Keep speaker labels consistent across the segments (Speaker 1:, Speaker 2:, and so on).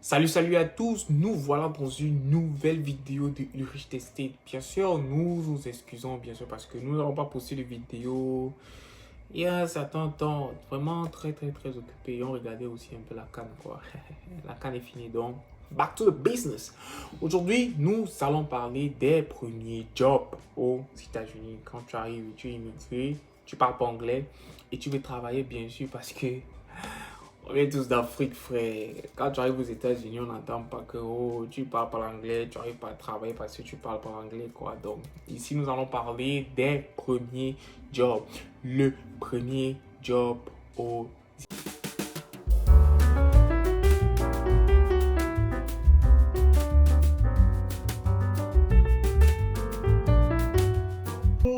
Speaker 1: Salut à tous, nous voilà dans une nouvelle vidéo de Ulrich Testé. Bien sûr, nous nous excusons bien sûr parce que nous n'avons pas posté de vidéo il y a un certain temps, vraiment très occupé. Et on regardait aussi un peu la CAN quoi. La CAN est finie donc, back to the business. Aujourd'hui, nous allons parler des premiers jobs aux États-Unis. Quand tu arrives, tu es immigré, tu parles pas anglais et tu veux travailler bien sûr parce que on est tous d'Afrique, frère. Quand tu arrives aux États-Unis, on n'entend pas que oh, tu parles pas l'anglais, tu n'arrives pas à travailler parce que tu parles pas l'anglais, quoi. Donc, ici, nous allons parler des premiers jobs. Le premier job au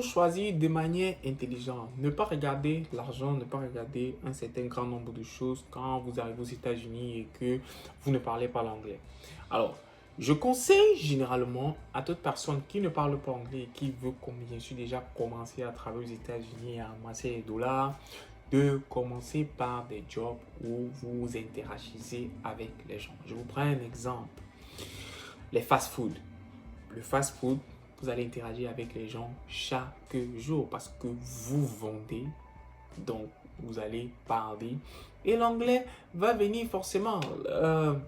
Speaker 1: choisir de manière intelligente. Ne pas regarder l'argent, ne pas regarder un certain grand nombre de choses quand vous arrivez aux États-Unis et que vous ne parlez pas l'anglais. Alors, je conseille généralement à toute personne qui ne parle pas anglais et qui veut, comme bien sûr, déjà commencer à travailler aux États-Unis et à amasser les dollars, de commencer par des jobs où vous interagissez avec les gens. Je vous prends un exemple. Les fast-food. Le fast-food, vous allez interagir avec les gens chaque jour parce que vous vendez. Donc, vous allez parler. Et l'anglais va venir forcément. Ça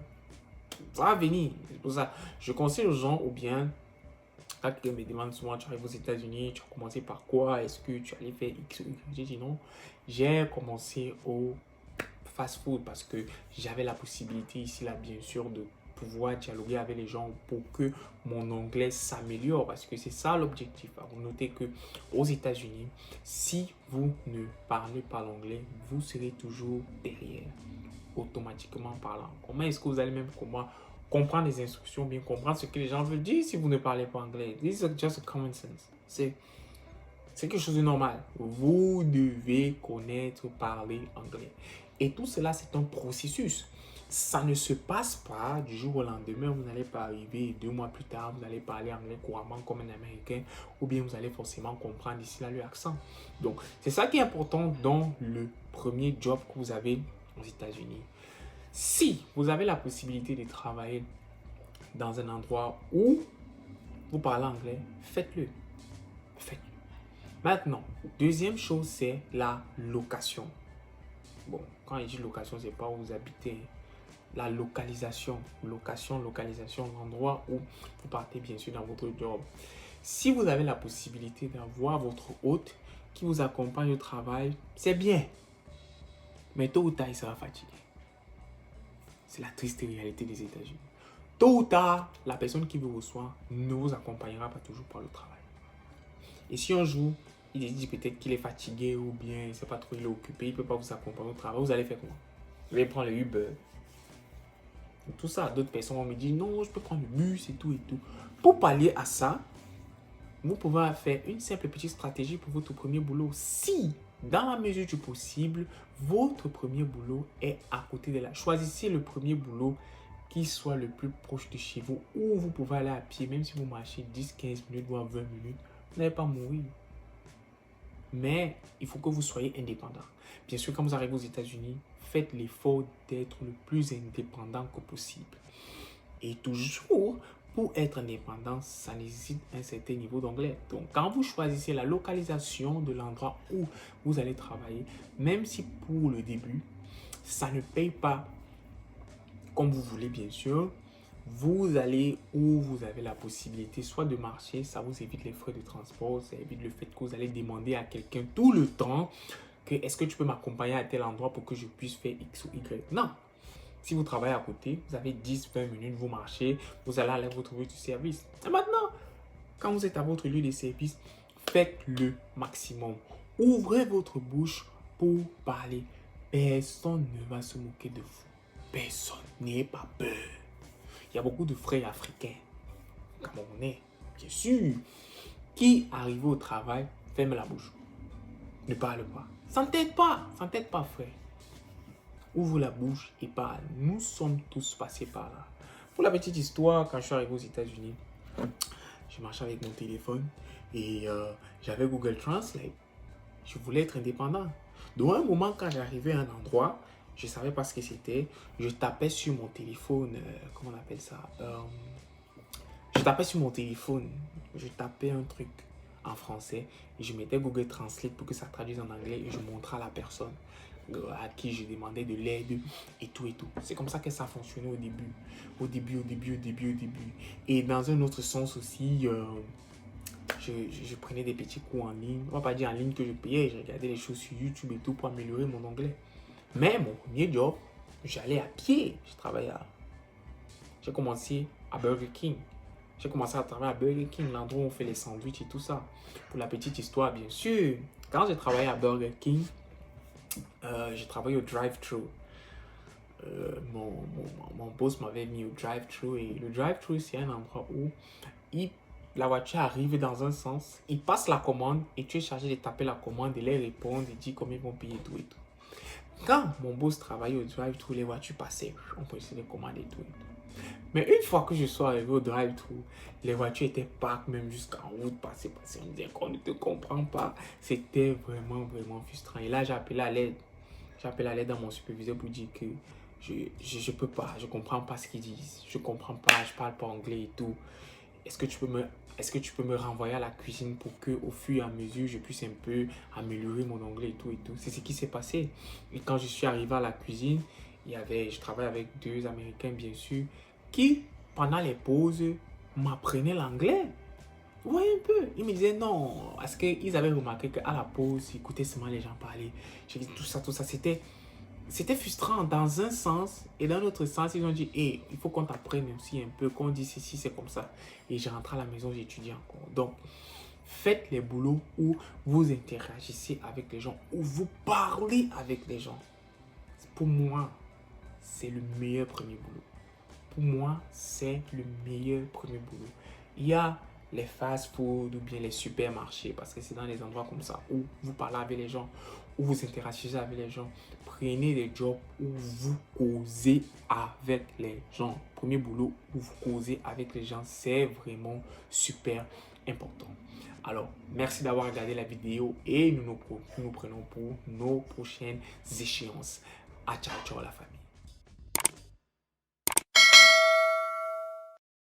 Speaker 1: va venir. C'est pour ça, je conseille aux gens, ou bien, quand quelqu'un me demande souvent, tu arrives aux États-Unis, tu as commencé par quoi? Est-ce que tu allais faire X ou Y? J'ai dit non. J'ai commencé au fast-food parce que j'avais la possibilité ici, là, bien sûr, de pouvoir dialoguer avec les gens pour que mon anglais s'améliore parce que c'est ça l'objectif. Vous notez que aux États-Unis, si vous ne parlez pas l'anglais, vous serez toujours derrière, automatiquement parlant. Comment est-ce que vous allez même comprendre les instructions, bien comprendre ce que les gens veulent dire si vous ne parlez pas anglais? This is just a common sense. C'est quelque chose de normal. Vous devez connaître, parler anglais. Et tout cela, c'est un processus. Ça ne se passe pas du jour au lendemain. Vous n'allez pas arriver 2 mois plus tard, vous allez parler anglais couramment comme un Américain, ou bien vous allez forcément comprendre ici là le accent. Donc, c'est ça qui est important dans le premier job que vous avez aux États-Unis. Si vous avez la possibilité de travailler dans un endroit où vous parlez anglais, faites-le. Faites-le. Maintenant, deuxième chose, c'est la location. Bon, quand je dis location, c'est pas où vous habitez. La localisation, localisation, l'endroit où vous partez bien sûr dans votre job. Si vous avez la possibilité d'avoir votre hôte qui vous accompagne au travail, c'est bien. Mais tôt ou tard, il sera fatigué. C'est la triste réalité des États-Unis. Tôt ou tard, la personne qui vous reçoit ne vous accompagnera pas toujours par le travail. Et si un jour, il dit peut-être qu'il est fatigué ou bien il ne sait pas trop, il est occupé, il ne peut pas vous accompagner au travail, vous allez faire comment? Vous allez prendre le Uber. Tout ça, d'autres personnes vont me dire non, je peux prendre le bus et tout et tout. Pour pallier à ça, vous pouvez faire une simple petite stratégie pour votre premier boulot. Si, dans la mesure du possible, votre premier boulot est à côté de là, choisissez le premier boulot qui soit le plus proche de chez vous, où vous pouvez aller à pied, même si vous marchez 10-15 minutes, voire 20 minutes, vous n'allez pas mourir. Mais il faut que vous soyez indépendant. Bien sûr, quand vous arrivez aux États-Unis, faites l'effort d'être le plus indépendant que possible. Et toujours, pour être indépendant, ça nécessite un certain niveau d'anglais. Donc, quand vous choisissez la localisation de l'endroit où vous allez travailler, même si pour le début, ça ne paye pas comme vous voulez, bien sûr, vous allez où vous avez la possibilité soit de marcher, ça vous évite les frais de transport, ça évite le fait que vous allez demander à quelqu'un tout le temps que est-ce que tu peux m'accompagner à tel endroit pour que je puisse faire X ou Y. Non. Si vous travaillez à côté, vous avez 10-20 minutes, vous marchez, vous allez à votre lieu de service. Et maintenant, quand vous êtes à votre lieu de service, faites le maximum. Ouvrez votre bouche pour parler. Personne ne va se moquer de vous. Personne. N'ayez pas peur. Il y a beaucoup de frères africains, camerounais, bien sûr, qui arrivent au travail, ferment la bouche. Ne parle pas. S'entête pas, frère. Ouvre la bouche et parle. Nous sommes tous passés par là. Pour la petite histoire, quand je suis arrivé aux États-Unis, je marchais avec mon téléphone et j'avais Google Translate. Je voulais être indépendant. Donc, à un moment, quand j'arrivais à un endroit, Je ne savais pas ce que c'était. Je tapais sur mon téléphone, comment on appelle ça? Je tapais sur mon téléphone, je tapais un truc en français et je mettais Google Translate pour que ça traduise en anglais et je montrais à la personne à qui je demandais de l'aide et tout et tout. C'est comme ça que ça fonctionnait au début. Au début. Et dans un autre sens aussi, je prenais des petits cours en ligne. On va pas dire en ligne que je payais, je regardais les choses sur YouTube et tout pour améliorer mon anglais. Mais mon premier job, j'allais à pied. J'ai commencé à Burger King. J'ai commencé à travailler à Burger King, l'endroit où on fait les sandwichs et tout ça. Pour la petite histoire, bien sûr. Quand j'ai travaillé à Burger King, j'ai travaillé au drive-thru. Mon boss m'avait mis au drive-thru. Et le drive-thru, c'est un endroit où la voiture arrive dans un sens, il passe la commande et tu es chargé de taper la commande, de les répondre, de dire combien ils vont payer tout et tout. Quand mon boss travaillait au drive-thru, les voitures passaient, on pouvait essayer de commander et tout. Mais une fois que je suis arrivé au drive-thru, les voitures étaient parquées même jusqu'en route, passées. On me disait qu'on ne te comprend pas. C'était vraiment frustrant. Et là, j'ai appelé à l'aide. J'ai appelé à l'aide à mon superviseur pour dire que je peux pas, je comprends pas ce qu'ils disent. Je comprends pas, je parle pas anglais et tout. Est-ce que tu peux me renvoyer à la cuisine pour que au fur et à mesure, je puisse un peu améliorer mon anglais et tout et tout. C'est ce qui s'est passé. Et quand je suis arrivé à la cuisine, je travaillais avec deux Américains, bien sûr, qui, pendant les pauses, m'apprenaient l'anglais. Oui, un peu. Ils me disaient non. Parce qu'ils avaient remarqué qu'à la pause, ils écoutaient seulement les gens parler. J'ai dit tout ça. C'était frustrant dans un sens et dans l'autre sens, ils ont dit hey, il faut qu'on t'apprenne aussi un peu, qu'on dise si c'est comme ça. Et j'ai rentré à la maison, j'ai étudié encore. Donc, faites les boulots où vous interagissez avec les gens, où vous parlez avec les gens. Pour moi, c'est le meilleur premier boulot. Pour moi, c'est le meilleur premier boulot. Il y a les fast-food ou bien les supermarchés parce que c'est dans les endroits comme ça où vous parlez avec les gens, où vous interagissez avec les gens. Prenez des jobs où vous causez avec les gens. Premier boulot où vous causez avec les gens, c'est vraiment super important. Alors, merci d'avoir regardé la vidéo et nous nous prenons pour nos prochaines échéances. Ciao, ciao la famille.